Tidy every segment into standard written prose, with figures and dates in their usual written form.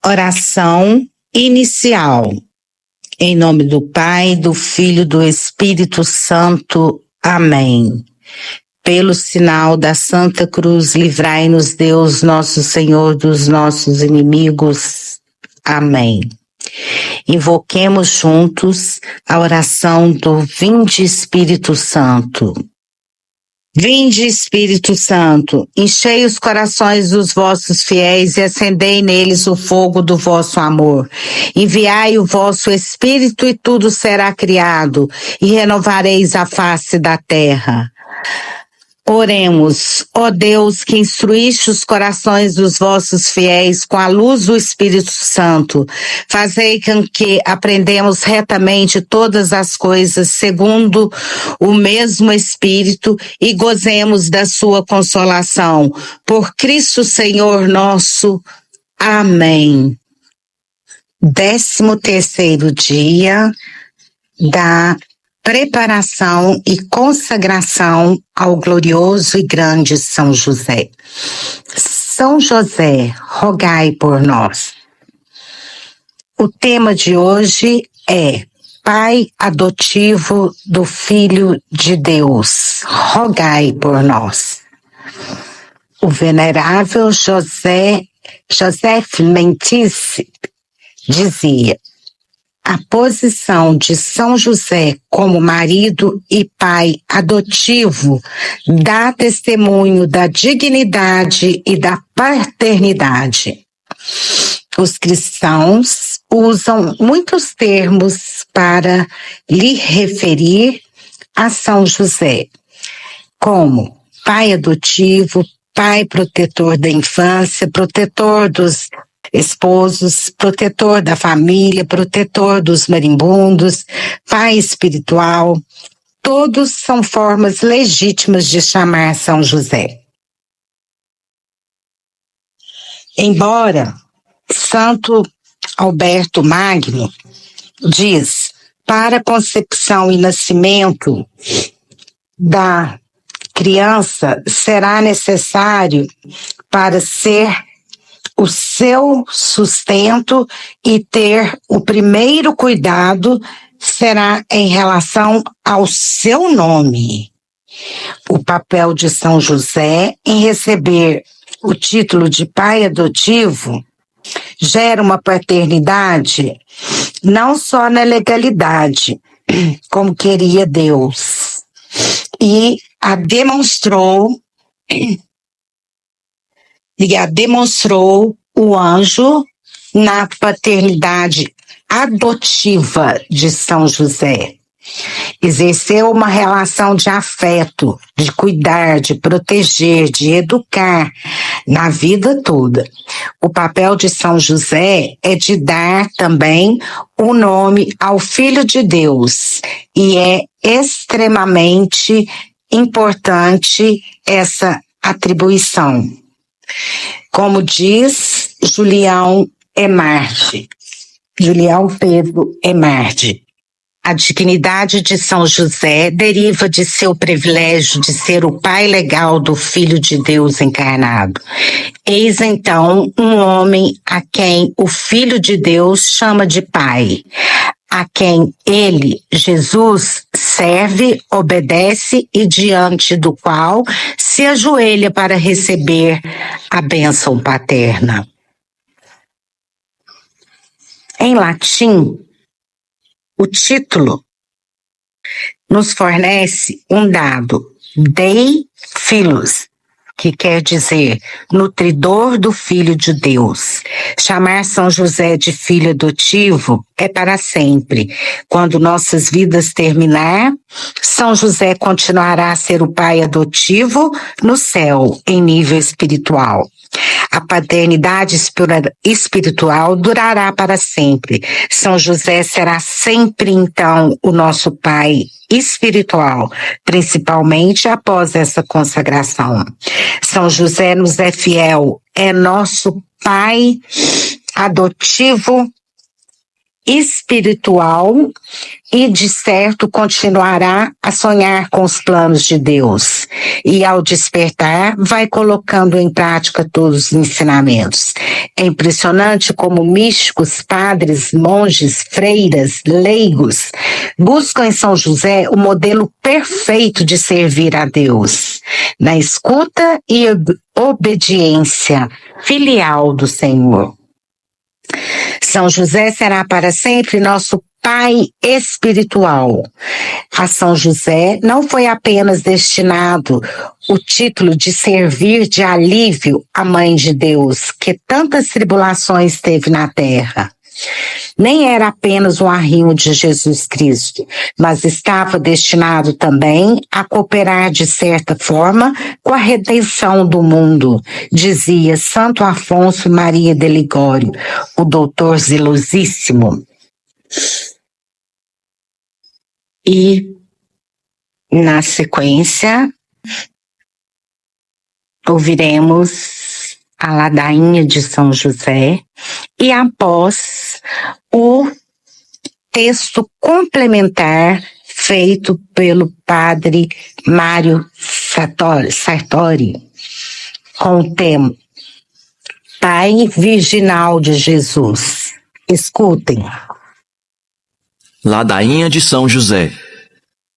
Oração inicial. Em nome do Pai, do Filho e do Espírito Santo. Amém. Pelo sinal da Santa Cruz, livrai-nos Deus, nosso Senhor, dos nossos inimigos. Amém. Invoquemos juntos a oração do Vinde Espírito Santo. Vinde, Espírito Santo, enchei os corações dos vossos fiéis e acendei neles o fogo do vosso amor. Enviai o vosso Espírito e tudo será criado, e renovareis a face da terra. Oremos, ó Deus, que instruíste os corações dos vossos fiéis com a luz do Espírito Santo. Fazei com que aprendemos retamente todas as coisas segundo o mesmo Espírito e gozemos da sua consolação. Por Cristo Senhor nosso. Amém. 13º dia da preparação e consagração ao glorioso e grande São José. São José, rogai por nós. O tema de hoje é Pai adotivo do Filho de Deus, rogai por nós. O venerável Joseph Mentice dizia: a posição de São José como marido e pai adotivo dá testemunho da dignidade e da paternidade. Os cristãos usam muitos termos para lhe referir a São José, como pai adotivo, pai protetor da infância, protetor dos esposos, protetor da família, protetor dos marimbondos, pai espiritual. Todos são formas legítimas de chamar São José. Embora Santo Alberto Magno diz, para a concepção e nascimento da criança será necessário para ser o seu sustento e ter o primeiro cuidado será em relação ao seu nome. O papel de São José em receber o título de pai adotivo gera uma paternidade não só na legalidade, como queria Deus, e a demonstrou o anjo na paternidade adotiva de São José. Exerceu uma relação de afeto, de cuidar, de proteger, de educar na vida toda. O papel de São José é de dar também o nome ao Filho de Deus, e é extremamente importante essa atribuição. Como diz Julião Pedro Emardi, a dignidade de São José deriva de seu privilégio de ser o pai legal do Filho de Deus encarnado. Eis então um homem a quem o Filho de Deus chama de pai, a quem ele, Jesus, serve, obedece e diante do qual se ajoelha para receber a bênção paterna. Em latim, o título nos fornece um dado, Dei Filhos, que quer dizer nutridor do Filho de Deus. Chamar São José de filho adotivo é para sempre. Quando nossas vidas terminar, São José continuará a ser o pai adotivo no céu, em nível espiritual. A paternidade espiritual durará para sempre. São José será sempre, então, o nosso pai espiritual, principalmente após essa consagração. São José nos é fiel, é nosso pai adotivo espiritual e, de certo, continuará a sonhar com os planos de Deus. E, ao despertar, vai colocando em prática todos os ensinamentos. É impressionante como místicos, padres, monges, freiras, leigos buscam em São José o modelo perfeito de servir a Deus, na escuta e obediência filial do Senhor. São José será para sempre nosso pai espiritual. A São José não foi apenas destinado o título de servir de alívio à Mãe de Deus, que tantas tribulações teve na terra. Nem era apenas um arrimo de Jesus Cristo, mas estava destinado também a cooperar de certa forma com a redenção do mundo, dizia Santo Afonso Maria de Ligório, o doutor zelosíssimo. E, na sequência, ouviremos a ladainha de São José e, após, o texto complementar feito pelo padre Mário Sartori, com o tema Pai Virginal de Jesus. Escutem. Ladainha de São José.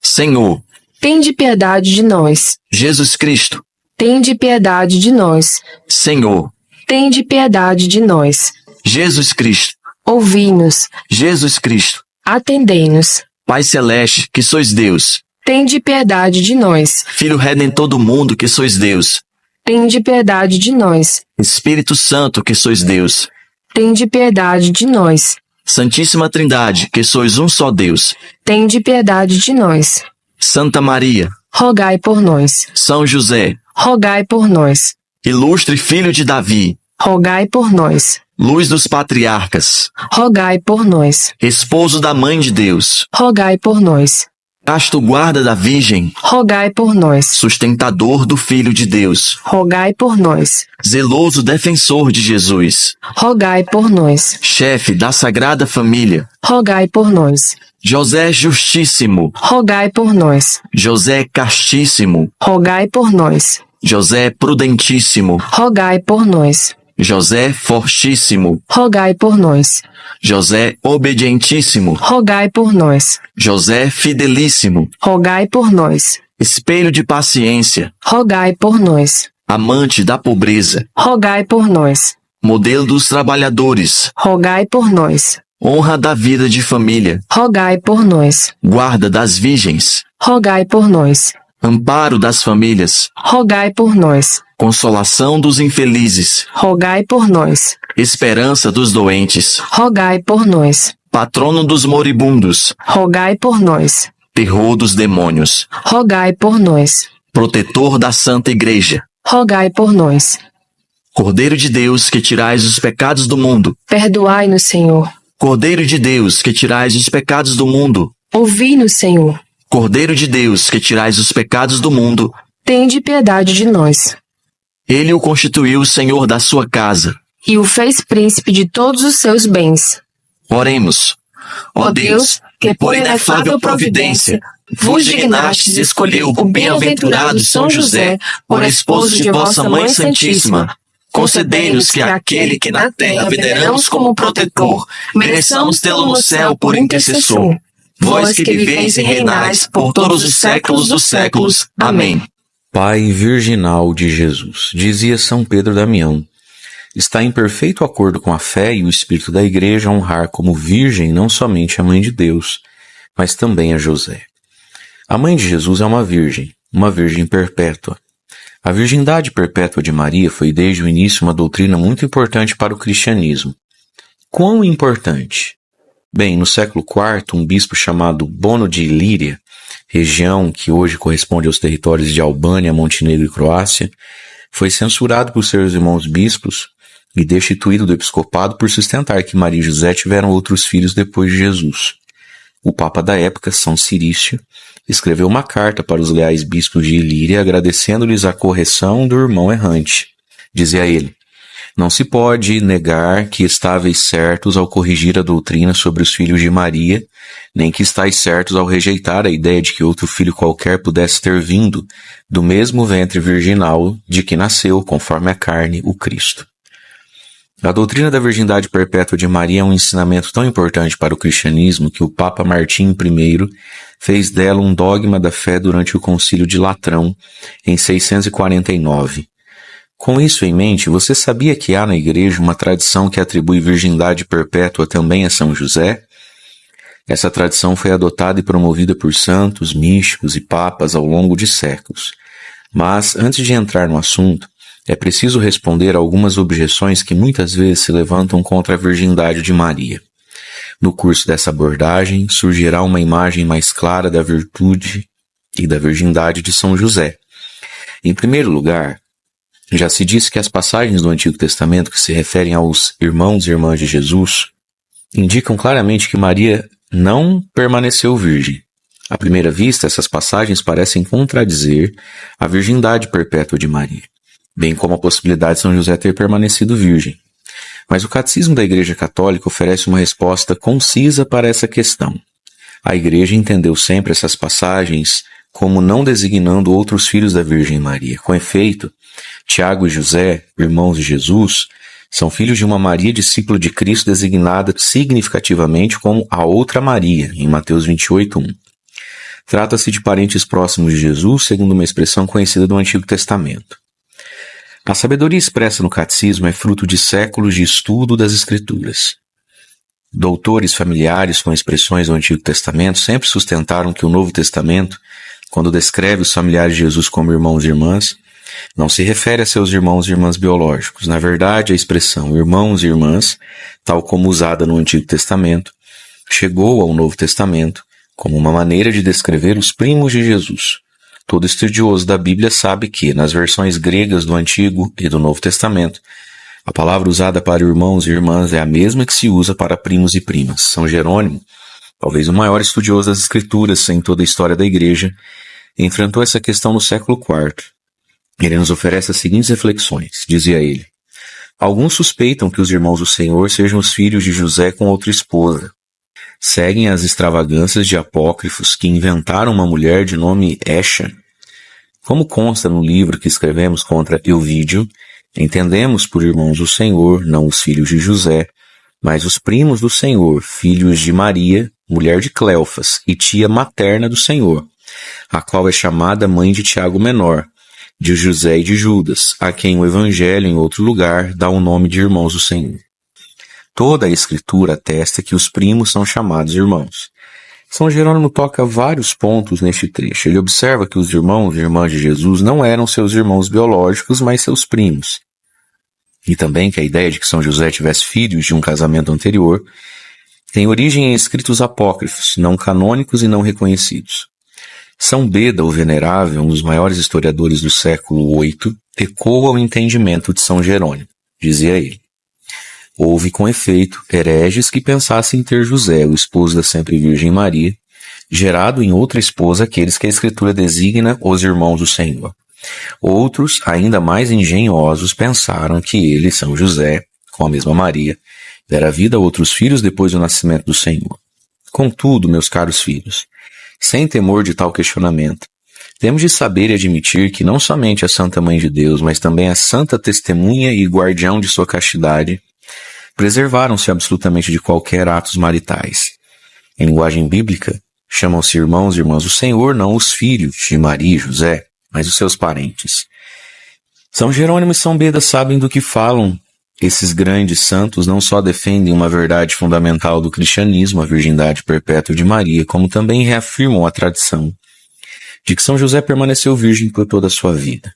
Senhor, tende piedade de nós. Jesus Cristo, Tende piedade de nós. Senhor, Tende piedade de nós. Jesus Cristo, Ouvi-nos. Jesus Cristo, Atendei-nos. Pai Celeste, que sois Deus, Tende piedade de nós. Filho Redentor do mundo, que sois Deus, Tende piedade de nós. Espírito Santo, que sois Deus, Tende piedade de nós. Santíssima Trindade, que sois um só Deus, Tende piedade de nós. Santa Maria, Rogai por nós. São José, Rogai por nós. Ilustre Filho de Davi, Rogai por nós. Luz dos Patriarcas, Rogai por nós. Esposo da Mãe de Deus, Rogai por nós. Casto Guarda da Virgem, Rogai por nós. Sustentador do Filho de Deus, Rogai por nós. Zeloso Defensor de Jesus, Rogai por nós. Chefe da Sagrada Família, Rogai por nós. José Justíssimo, Rogai por nós. José Castíssimo, Rogai por nós. José Prudentíssimo, Rogai por nós. José Fortíssimo, Rogai por nós. José Obedientíssimo, Rogai por nós. José Fidelíssimo, Rogai por nós. Espelho de paciência, Rogai por nós. amante da pobreza, Rogai por nós. modelo dos trabalhadores, Rogai por nós. honra da vida de família, Rogai por nós. guarda das virgens, Rogai por nós. amparo das famílias, Rogai por nós. consolação dos infelizes, Rogai por nós. esperança dos doentes, Rogai por nós. patrono dos moribundos, Rogai por nós. terror dos demônios, Rogai por nós. protetor da Santa Igreja, Rogai por nós. Cordeiro de Deus que tirais os pecados do mundo, Perdoai-nos, Senhor. Cordeiro de Deus que tirais os pecados do mundo, Ouvi-nos, Senhor. Cordeiro de Deus que tirais os pecados do mundo, Tende piedade de nós. ele o constituiu Senhor da sua casa. E o fez príncipe de todos os seus bens. Oremos. Ó Deus, que por inefável providência vos dignastes escolher o bem-aventurado São José por esposo de vossa Mãe Santíssima, concedei-nos que aquele que na terra veneramos como protetor, mereçamos tê-lo no céu por intercessor. Vós que viveis e reinais por todos os séculos dos séculos. Amém. Pai virginal de Jesus, dizia São Pedro Damião, está em perfeito acordo com a fé e o espírito da Igreja honrar como virgem não somente a Mãe de Deus, mas também a José. A Mãe de Jesus é uma virgem perpétua. A virgindade perpétua de Maria foi desde o início uma doutrina muito importante para o cristianismo. Quão importante? Bem, no século IV, um bispo chamado Bono de Ilíria, região que hoje corresponde aos territórios de Albânia, Montenegro e Croácia, foi censurado por seus irmãos bispos e destituído do episcopado por sustentar que Maria e José tiveram outros filhos depois de Jesus. O papa da época, São Cirício, escreveu uma carta para os leais bispos de Ilíria agradecendo-lhes a correção do irmão errante. Dizia ele, Não se pode negar que estáveis certos ao corrigir a doutrina sobre os filhos de Maria, nem que estáis certos ao rejeitar a ideia de que outro filho qualquer pudesse ter vindo do mesmo ventre virginal de que nasceu, conforme a carne, o Cristo. A doutrina da virgindade perpétua de Maria é um ensinamento tão importante para o cristianismo que o Papa Martim I fez dela um dogma da fé durante o Concílio de Latrão, em 649. Com isso em mente, você sabia que há na Igreja uma tradição que atribui virgindade perpétua também a São José? Essa tradição foi adotada e promovida por santos, místicos e papas ao longo de séculos. Mas, antes de entrar no assunto, é preciso responder a algumas objeções que muitas vezes se levantam contra a virgindade de Maria. No curso dessa abordagem, surgirá uma imagem mais clara da virtude e da virgindade de São José. Em primeiro lugar, já se disse que as passagens do Antigo Testamento que se referem aos irmãos e irmãs de Jesus indicam claramente que Maria não permaneceu virgem. À primeira vista, essas passagens parecem contradizer a virgindade perpétua de Maria, bem como a possibilidade de São José ter permanecido virgem. Mas o Catecismo da Igreja Católica oferece uma resposta concisa para essa questão. A Igreja entendeu sempre essas passagens como não designando outros filhos da Virgem Maria. Com efeito, Tiago e José, irmãos de Jesus, são filhos de uma Maria discípula de Cristo designada significativamente como a outra Maria, em Mateus 28:1. Trata-se de parentes próximos de Jesus, segundo uma expressão conhecida do Antigo Testamento. A sabedoria expressa no Catecismo é fruto de séculos de estudo das Escrituras. Doutores familiares com expressões do Antigo Testamento sempre sustentaram que o Novo Testamento, quando descreve os familiares de Jesus como irmãos e irmãs, não se refere a seus irmãos e irmãs biológicos. Na verdade, a expressão irmãos e irmãs, tal como usada no Antigo Testamento, chegou ao Novo Testamento como uma maneira de descrever os primos de Jesus. Todo estudioso da Bíblia sabe que, nas versões gregas do Antigo e do Novo Testamento, a palavra usada para irmãos e irmãs é a mesma que se usa para primos e primas. São Jerônimo, talvez o maior estudioso das Escrituras em toda a história da Igreja, enfrentou essa questão no século IV. Ele nos oferece as seguintes reflexões. Dizia ele: alguns suspeitam que os irmãos do Senhor sejam os filhos de José com outra esposa. Seguem as extravagâncias de apócrifos que inventaram uma mulher de nome Escha. Como consta no livro que escrevemos contra Euvídio, entendemos por irmãos do Senhor, não os filhos de José, mas os primos do Senhor, filhos de Maria, mulher de Cleofas, e tia materna do Senhor, a qual é chamada mãe de Tiago Menor, de José e de Judas, a quem o Evangelho, em outro lugar, dá o nome de irmãos do Senhor. Toda a Escritura atesta que os primos são chamados irmãos. São Jerônimo toca vários pontos neste trecho. Ele observa que os irmãos e irmãs de Jesus não eram seus irmãos biológicos, mas seus primos. E também que a ideia de que São José tivesse filhos de um casamento anterior tem origem em escritos apócrifos, não canônicos e não reconhecidos. São Beda, o Venerável, um dos maiores historiadores do século VIII, ecoa o entendimento de São Jerônimo. Dizia ele: houve, com efeito, hereges que pensassem ter José, o esposo da sempre Virgem Maria, gerado em outra esposa aqueles que a Escritura designa os irmãos do Senhor. Outros, ainda mais engenhosos, pensaram que ele, São José, com a mesma Maria, dera vida a outros filhos depois do nascimento do Senhor. Contudo, meus caros filhos, sem temor de tal questionamento, temos de saber e admitir que não somente a Santa Mãe de Deus, mas também a Santa Testemunha e Guardião de sua castidade, preservaram-se absolutamente de qualquer atos maritais. Em linguagem bíblica, chamam-se irmãos e irmãs do Senhor, não os filhos de Maria e José, mas os seus parentes. São Jerônimo e São Beda sabem do que falam. Esses grandes santos não só defendem uma verdade fundamental do cristianismo, a virgindade perpétua de Maria, como também reafirmam a tradição de que São José permaneceu virgem por toda a sua vida.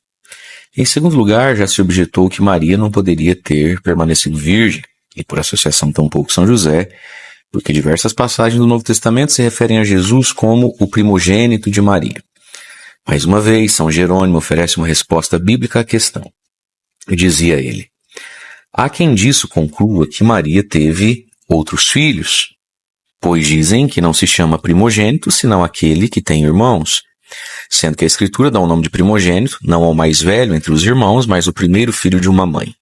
Em segundo lugar, já se objetou que Maria não poderia ter permanecido virgem, e por associação tampouco São José, porque diversas passagens do Novo Testamento se referem a Jesus como o primogênito de Maria. Mais uma vez, São Jerônimo oferece uma resposta bíblica à questão. Dizia ele: há quem disso conclua que Maria teve outros filhos, pois dizem que não se chama primogênito senão aquele que tem irmãos, sendo que a Escritura dá o nome de primogênito, não ao mais velho entre os irmãos, mas o primeiro filho de uma mãe.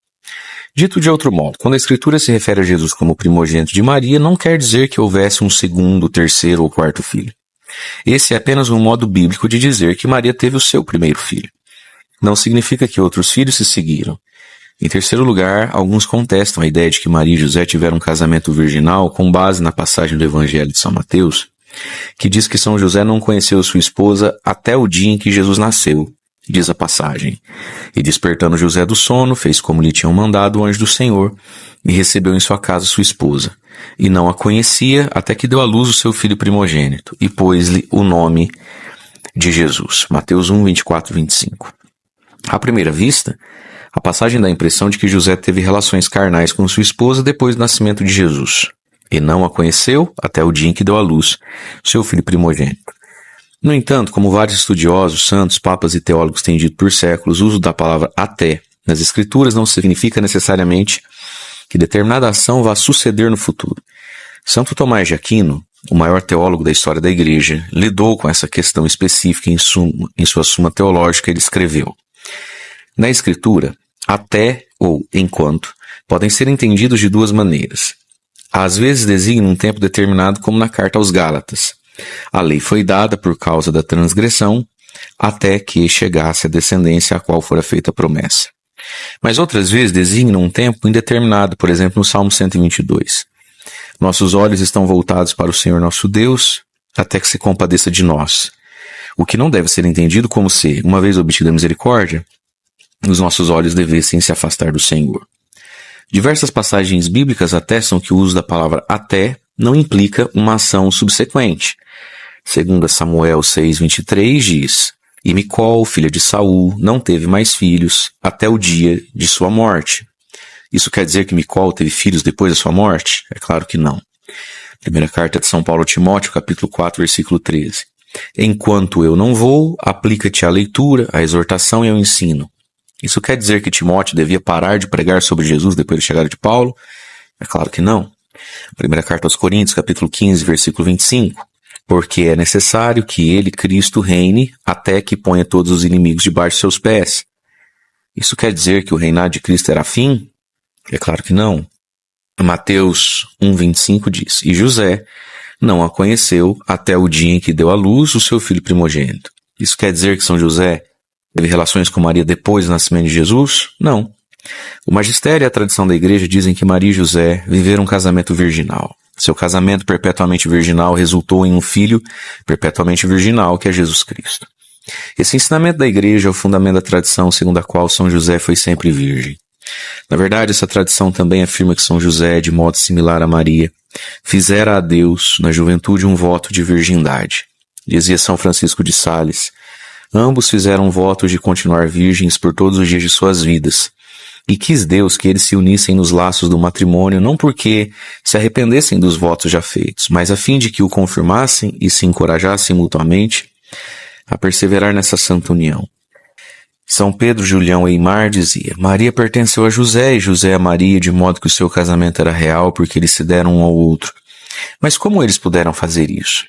Dito de outro modo, quando a Escritura se refere a Jesus como primogênito de Maria, não quer dizer que houvesse um segundo, terceiro ou quarto filho. Esse é apenas um modo bíblico de dizer que Maria teve o seu primeiro filho. Não significa que outros filhos se seguiram. Em terceiro lugar, alguns contestam a ideia de que Maria e José tiveram um casamento virginal com base na passagem do Evangelho de São Mateus, que diz que São José não conheceu sua esposa até o dia em que Jesus nasceu. Diz a passagem: e despertando José do sono, fez como lhe tinham mandado o anjo do Senhor, e recebeu em sua casa sua esposa. E não a conhecia até que deu à luz o seu filho primogênito, e pôs-lhe o nome de Jesus. Mateus 1, 24 e 25. À primeira vista, a passagem dá a impressão de que José teve relações carnais com sua esposa depois do nascimento de Jesus, e não a conheceu até o dia em que deu à luz seu filho primogênito. No entanto, como vários estudiosos, santos, papas e teólogos têm dito por séculos, o uso da palavra até nas Escrituras não significa necessariamente que determinada ação vá suceder no futuro. Santo Tomás de Aquino, o maior teólogo da história da Igreja, lidou com essa questão específica em sua Suma Teológica. Ele escreveu: na Escritura, até ou enquanto podem ser entendidos de duas maneiras. Às vezes designam um tempo determinado, como na carta aos Gálatas. A lei foi dada por causa da transgressão, até que chegasse a descendência a qual fora feita a promessa. Mas outras vezes designam um tempo indeterminado, por exemplo no Salmo 122. Nossos olhos estão voltados para o Senhor nosso Deus, até que se compadeça de nós. O que não deve ser entendido como se, uma vez obtida a misericórdia, os nossos olhos devessem se afastar do Senhor. Diversas passagens bíblicas atestam que o uso da palavra até não implica uma ação subsequente. Segundo Samuel 6:23 diz: e Micol, filha de Saul, não teve mais filhos até o dia de sua morte. Isso quer dizer que Micol teve filhos depois da sua morte? É claro que não. Primeira carta de São Paulo a Timóteo, capítulo 4, versículo 13. Enquanto eu não vou, aplica-te à leitura, à exortação e ao ensino. Isso quer dizer que Timóteo devia parar de pregar sobre Jesus depois da chegada de Paulo? É claro que não. Primeira carta aos Coríntios, capítulo 15, versículo 25. Porque é necessário que ele, Cristo, reine até que ponha todos os inimigos debaixo de seus pés. Isso quer dizer que o reinado de Cristo era fim? É claro que não. Mateus 1:25 diz: e José não a conheceu até o dia em que deu à luz o seu filho primogênito. Isso quer dizer que São José teve relações com Maria depois do nascimento de Jesus? Não. O magistério e a tradição da Igreja dizem que Maria e José viveram um casamento virginal. Seu casamento perpetuamente virginal resultou em um filho perpetuamente virginal, que é Jesus Cristo. Esse ensinamento da Igreja é o fundamento da tradição segundo a qual São José foi sempre virgem. Na verdade, essa tradição também afirma que São José, de modo similar a Maria, fizera a Deus, na juventude, um voto de virgindade. Dizia São Francisco de Sales: ambos fizeram votos de continuar virgens por todos os dias de suas vidas. E quis Deus que eles se unissem nos laços do matrimônio, não porque se arrependessem dos votos já feitos, mas a fim de que o confirmassem e se encorajassem mutuamente a perseverar nessa santa união. São Pedro Julião Eymar dizia: Maria pertenceu a José e José a Maria, de modo que o seu casamento era real, porque eles se deram um ao outro. Mas como eles puderam fazer isso?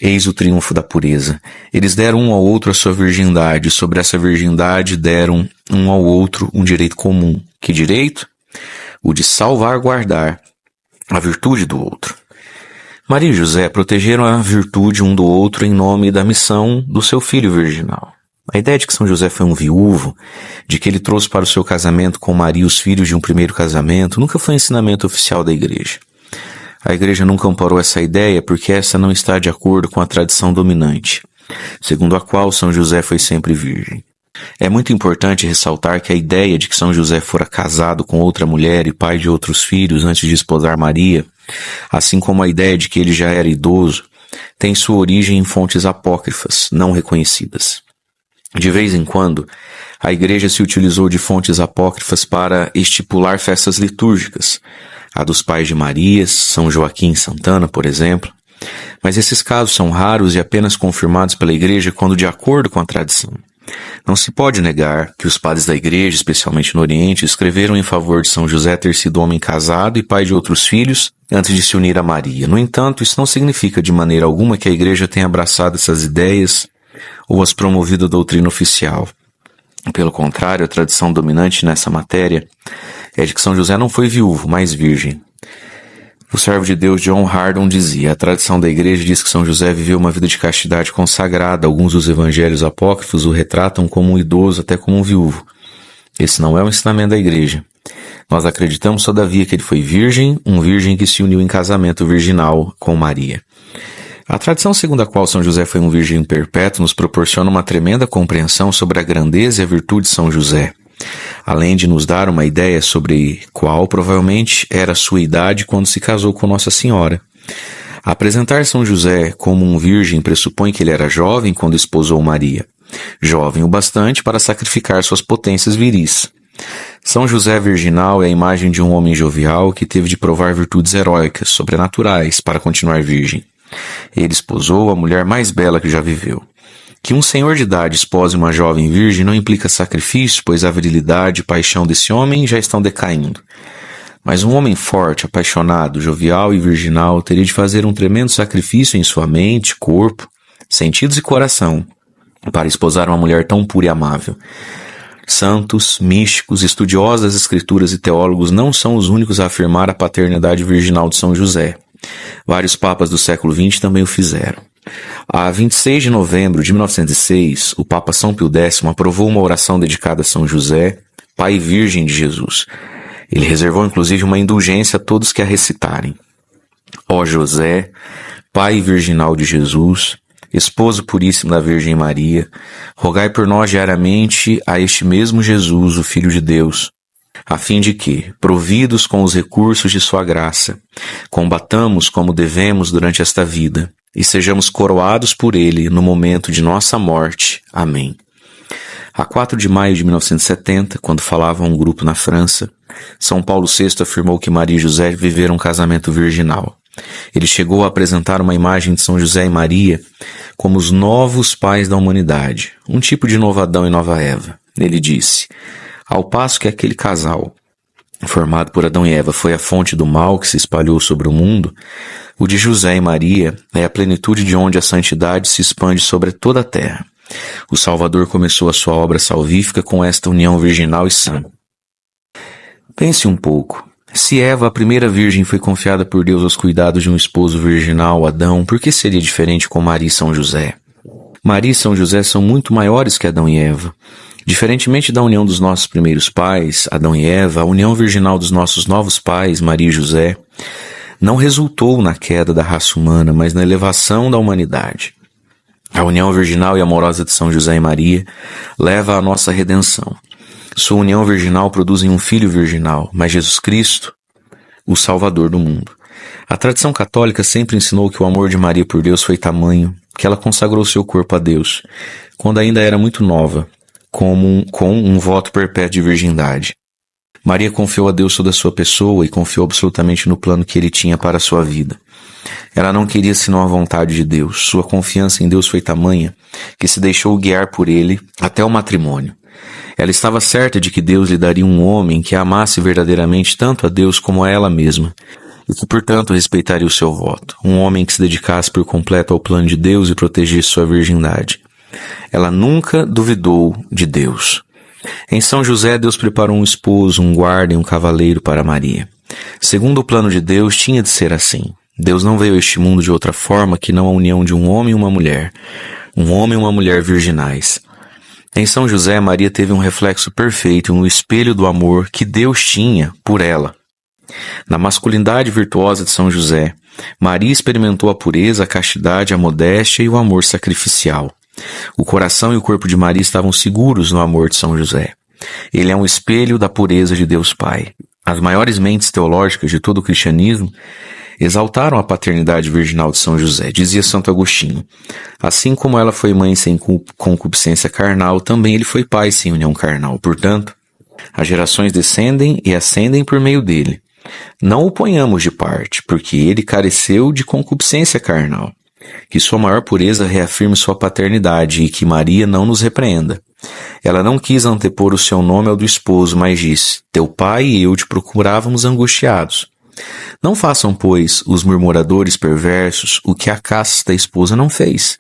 Eis o triunfo da pureza. Eles deram um ao outro a sua virgindade, e sobre essa virgindade deram um ao outro um direito comum. Que direito? O de salvaguardar a virtude do outro. Maria e José protegeram a virtude um do outro em nome da missão do seu filho virginal. A ideia de que São José foi um viúvo, de que ele trouxe para o seu casamento com Maria os filhos de um primeiro casamento, nunca foi ensinamento oficial da Igreja. A Igreja nunca amparou essa ideia porque essa não está de acordo com a tradição dominante, segundo a qual São José foi sempre virgem. É muito importante ressaltar que a ideia de que São José fora casado com outra mulher e pai de outros filhos antes de esposar Maria, assim como a ideia de que ele já era idoso, tem sua origem em fontes apócrifas, não reconhecidas. De vez em quando, a Igreja se utilizou de fontes apócrifas para estipular festas litúrgicas, a dos pais de Maria, São Joaquim e Santana, por exemplo. Mas esses casos são raros e apenas confirmados pela Igreja quando de acordo com a tradição. Não se pode negar que os padres da Igreja, especialmente no Oriente, escreveram em favor de São José ter sido homem casado e pai de outros filhos antes de se unir a Maria. No entanto, isso não significa de maneira alguma que a Igreja tenha abraçado essas ideias ou as promovido a doutrina oficial. Pelo contrário, a tradição dominante nessa matéria é de que São José não foi viúvo, mas virgem. O servo de Deus John Hardon dizia: a tradição da igreja diz que São José viveu uma vida de castidade consagrada. Alguns dos evangelhos apócrifos o retratam como um idoso, até como um viúvo. Esse não é o ensinamento da igreja. Nós acreditamos, todavia, que ele foi virgem, um virgem que se uniu em casamento virginal com Maria. A tradição segundo a qual São José foi um virgem perpétuo nos proporciona uma tremenda compreensão sobre a grandeza e a virtude de São José, além de nos dar uma ideia sobre qual provavelmente era a sua idade quando se casou com Nossa Senhora. Apresentar São José como um virgem pressupõe que ele era jovem quando esposou Maria, jovem o bastante para sacrificar suas potências viris. São José virginal é a imagem de um homem jovial que teve de provar virtudes heróicas, sobrenaturais, para continuar virgem. Ele esposou a mulher mais bela que já viveu. Que um senhor de idade espose uma jovem virgem não implica sacrifício, pois a virilidade e paixão desse homem já estão decaindo. Mas um homem forte, apaixonado, jovial e virginal teria de fazer um tremendo sacrifício em sua mente, corpo, sentidos e coração para esposar uma mulher tão pura e amável. Santos, místicos, estudiosos das escrituras e teólogos não são os únicos a afirmar a paternidade virginal de São José. Vários papas do século XX também o fizeram. A 26 de novembro de 1906, o Papa São Pio X aprovou uma oração dedicada a São José, Pai Virgem de Jesus. Ele reservou inclusive uma indulgência a todos que a recitarem. Ó José, Pai Virginal de Jesus, Esposo puríssimo da Virgem Maria, rogai por nós diariamente a este mesmo Jesus, o Filho de Deus, a fim de que, providos com os recursos de sua graça, combatamos como devemos durante esta vida e sejamos coroados por ele no momento de nossa morte. Amém. A 4 de maio de 1970, quando falava a um grupo na França, São Paulo VI afirmou que Maria e José viveram um casamento virginal. Ele chegou a apresentar uma imagem de São José e Maria como os novos pais da humanidade, um tipo de novo Adão e nova Eva. Ele disse: ao passo que aquele casal, formado por Adão e Eva, foi a fonte do mal que se espalhou sobre o mundo, o de José e Maria é a plenitude de onde a santidade se expande sobre toda a terra. O Salvador começou a sua obra salvífica com esta união virginal e sã. Pense um pouco. Se Eva, a primeira virgem, foi confiada por Deus aos cuidados de um esposo virginal, Adão, por que seria diferente com Maria e São José? Maria e São José são muito maiores que Adão e Eva. Diferentemente da união dos nossos primeiros pais, Adão e Eva, a união virginal dos nossos novos pais, Maria e José, não resultou na queda da raça humana, mas na elevação da humanidade. A união virginal e amorosa de São José e Maria leva à nossa redenção. Sua união virginal produz um filho virginal, mas Jesus Cristo, o Salvador do mundo. A tradição católica sempre ensinou que o amor de Maria por Deus foi tamanho que ela consagrou seu corpo a Deus, quando ainda era muito nova, com um voto perpétuo de virgindade. Maria confiou a Deus toda a sua pessoa e confiou absolutamente no plano que ele tinha para a sua vida. Ela não queria senão a vontade de Deus. Sua confiança em Deus foi tamanha que se deixou guiar por ele até o matrimônio. Ela estava certa de que Deus lhe daria um homem que a amasse verdadeiramente tanto a Deus como a ela mesma, e que, portanto, respeitaria o seu voto. Um homem que se dedicasse por completo ao plano de Deus e protegesse sua virgindade. Ela nunca duvidou de Deus. Em São José, Deus preparou um esposo, um guarda e um cavaleiro para Maria. Segundo o plano de Deus, tinha de ser assim. Deus não veio a este mundo de outra forma que não a união de um homem e uma mulher. Um homem e uma mulher virginais. Em São José, Maria teve um reflexo perfeito no espelho do amor que Deus tinha por ela. Na masculinidade virtuosa de São José, Maria experimentou a pureza, a castidade, a modéstia e o amor sacrificial. O coração e o corpo de Maria estavam seguros no amor de São José. Ele é um espelho da pureza de Deus Pai. As maiores mentes teológicas de todo o cristianismo exaltaram a paternidade virginal de São José. Dizia Santo Agostinho: assim como ela foi mãe sem concupiscência carnal, também ele foi pai sem união carnal. Portanto, as gerações descendem e ascendem por meio dele. Não o ponhamos de parte, porque ele careceu de concupiscência carnal. Que sua maior pureza reafirme sua paternidade e que Maria não nos repreenda. Ela não quis antepor o seu nome ao do esposo, mas disse: teu pai e eu te procurávamos angustiados. Não façam, pois, os murmuradores perversos o que a casta esposa não fez.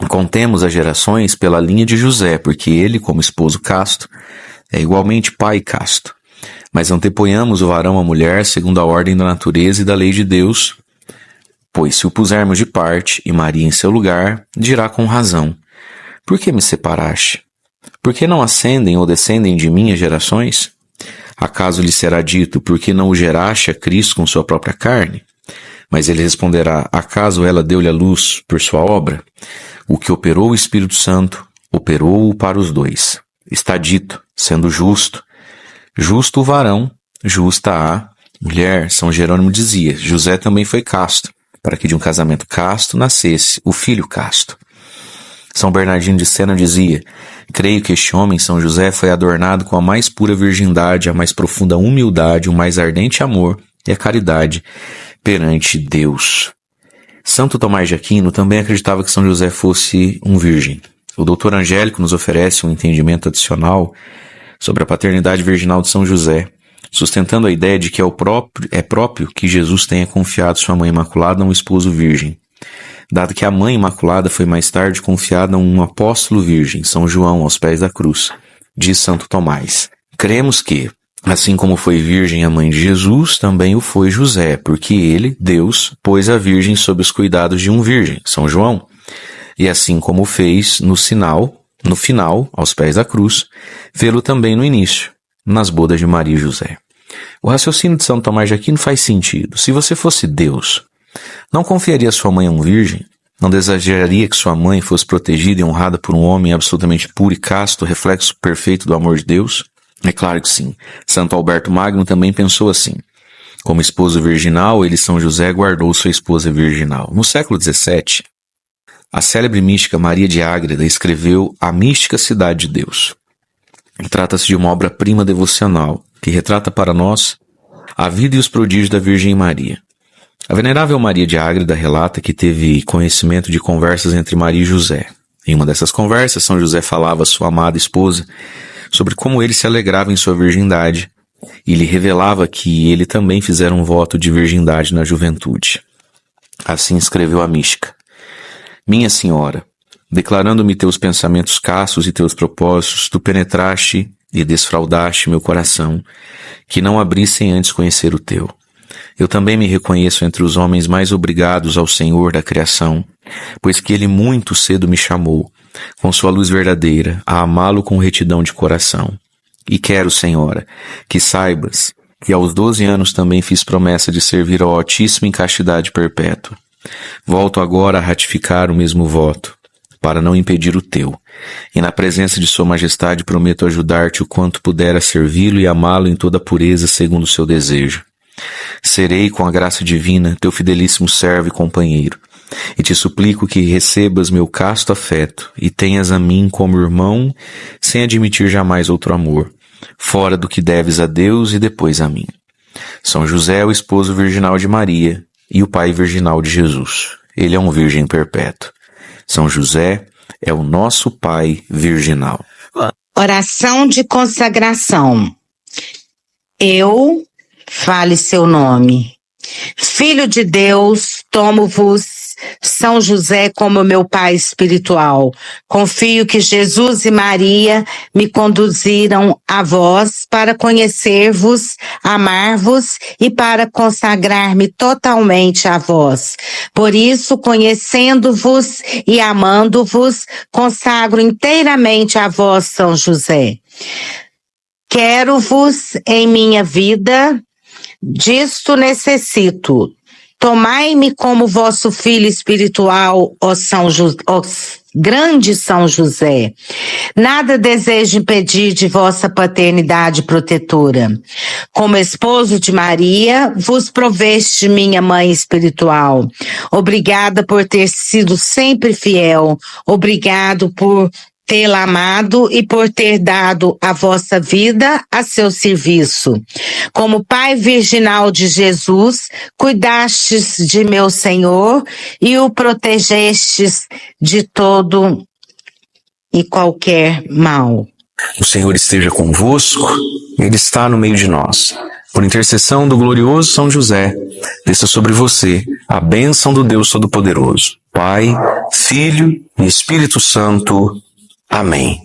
Contemos as gerações pela linha de José, porque ele, como esposo casto, é igualmente pai casto. Mas anteponhamos o varão à mulher segundo a ordem da natureza e da lei de Deus, pois se o pusermos de parte e Maria em seu lugar, dirá com razão: por que me separaste? Por que não ascendem ou descendem de mim as gerações? Acaso lhe será dito: por que não o geraste a Cristo com sua própria carne? Mas ele responderá: acaso ela deu-lhe a luz por sua obra? O que operou o Espírito Santo, operou-o para os dois. Está dito, sendo justo. Justo o varão, justa a mulher. São Jerônimo dizia: José também foi casto, para que de um casamento casto nascesse o filho casto. São Bernardino de Sena dizia: creio que este homem, São José, foi adornado com a mais pura virgindade, a mais profunda humildade, o mais ardente amor e a caridade perante Deus. Santo Tomás de Aquino também acreditava que São José fosse um virgem. O doutor Angélico nos oferece um entendimento adicional sobre a paternidade virginal de São José, sustentando a ideia de que é próprio que Jesus tenha confiado sua mãe imaculada a um esposo virgem, dado que a mãe imaculada foi mais tarde confiada a um apóstolo virgem, São João, aos pés da cruz, diz Santo Tomás. Cremos que, assim como foi virgem a mãe de Jesus, também o foi José, porque ele, Deus, pôs a virgem sob os cuidados de um virgem, São João, e assim como fez no final, aos pés da cruz, fê-lo também no início, nas bodas de Maria e José. O raciocínio de São Tomás de Aquino faz sentido. Se você fosse Deus, não confiaria sua mãe a um virgem? Não desejaria que sua mãe fosse protegida e honrada por um homem absolutamente puro e casto, reflexo perfeito do amor de Deus? É claro que sim. Santo Alberto Magno também pensou assim. Como esposo virginal, ele, São José, guardou sua esposa virginal. No século XVII, a célebre mística Maria de Ágreda escreveu A Mística Cidade de Deus. Trata-se de uma obra-prima devocional que retrata para nós a vida e os prodígios da Virgem Maria. A venerável Maria de Ágreda relata que teve conhecimento de conversas entre Maria e José. Em uma dessas conversas, São José falava à sua amada esposa sobre como ele se alegrava em sua virgindade e lhe revelava que ele também fizera um voto de virgindade na juventude. Assim escreveu a mística. Minha Senhora, declarando-me teus pensamentos castos e teus propósitos, tu penetraste e desfraldaste meu coração, que não abri sem antes conhecer o teu. Eu também me reconheço entre os homens mais obrigados ao Senhor da criação, pois que ele muito cedo me chamou, com sua luz verdadeira, a amá-lo com retidão de coração. E quero, Senhora, que saibas que aos 12 anos também fiz promessa de servir ao Altíssimo em castidade perpétua. Volto agora a ratificar o mesmo voto, para não impedir o teu, e na presença de sua majestade prometo ajudar-te o quanto puder a servi-lo e amá-lo em toda a pureza segundo o seu desejo. Serei, com a graça divina, teu fidelíssimo servo e companheiro, e te suplico que recebas meu casto afeto e tenhas a mim como irmão, sem admitir jamais outro amor, fora do que deves a Deus e depois a mim. São José é o esposo virginal de Maria e o pai virginal de Jesus. Ele é um virgem perpétuo. São José é o nosso pai virginal. Oração de consagração. Eu, fale seu nome. Filho de Deus, tomo-vos, São José, como meu pai espiritual. Confio que Jesus e Maria me conduziram a vós para conhecer-vos, amar-vos e para consagrar-me totalmente a vós. Por isso, conhecendo-vos e amando-vos, consagro inteiramente a vós, São José. Quero-vos em minha vida, disto necessito. Tomai-me como vosso filho espiritual, ó grande São José. Nada desejo impedir de vossa paternidade protetora. Como esposo de Maria, vos proveste minha mãe espiritual. Obrigada por ter sido sempre fiel. Obrigado por tê-la amado e por ter dado a vossa vida a seu serviço. Como Pai virginal de Jesus, cuidastes de meu Senhor e o protegestes de todo e qualquer mal. O Senhor esteja convosco, Ele está no meio de nós. Por intercessão do glorioso São José, desça sobre você a bênção do Deus Todo-Poderoso, Pai, Filho e Espírito Santo. Amém.